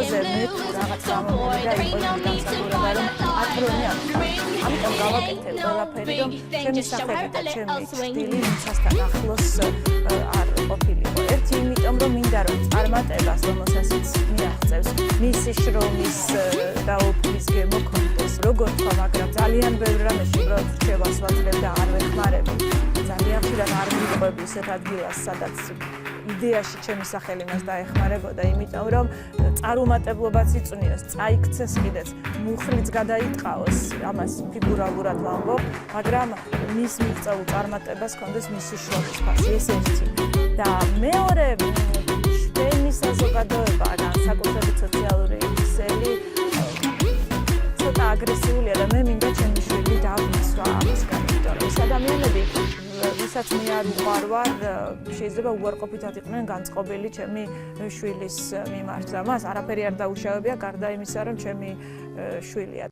დროზე მე თუ რაღაც გამომივიდა იყო განსაკუთრება რომ პატრონი არ ამიტომ გავაკეთე ყველაფერი რომ ჩემი სახელი და ჩემი სტილი მისასთან ახლოს არ ყოფილიყო ერთი იმიტომ რომ მინდა რომ წარმატებას რომელსაც მიაღწევს მისი შრომის დაუფლის გემოქონდეს როგორ თქვა მაგრამ ძალიან ბევრ რამეში უბრალოდ რჩევას ვაძლევ და არ ვეხმარები ძალიან ხშირად არ მიყვები ისეთ ადგილას სადაც იდეაში ჩემი სახელი მას დაეხმარებოდა იმიტომ რომ წარუმატებლობაც იწვნიოს წაიქცეს კიდეც მუხლიც გადაიტყავოს ამას ფიგურალურად ვამბობ მაგრამ მის მიღწეულ წარმატებას ჰქონდეს მისი შრომის ფასი ეს ერთი და მეორე ჩვენი საზოგადოება განსაკუთრებით სოციალური ქსელი ცოტა აგრესიულია და მე მინდა ჩემი შვილი დავიცვა ამისგან იმიტომ რომ ეს ადამიანები ვისაც მე არ უყვარვარ შეიძლება უარყოფითად იყვნენ განწყობილი ჩემი შვილის მიმართ და მას არაფერი არ დაუშავებია გარდა იმისა რომ ჩემი შვილია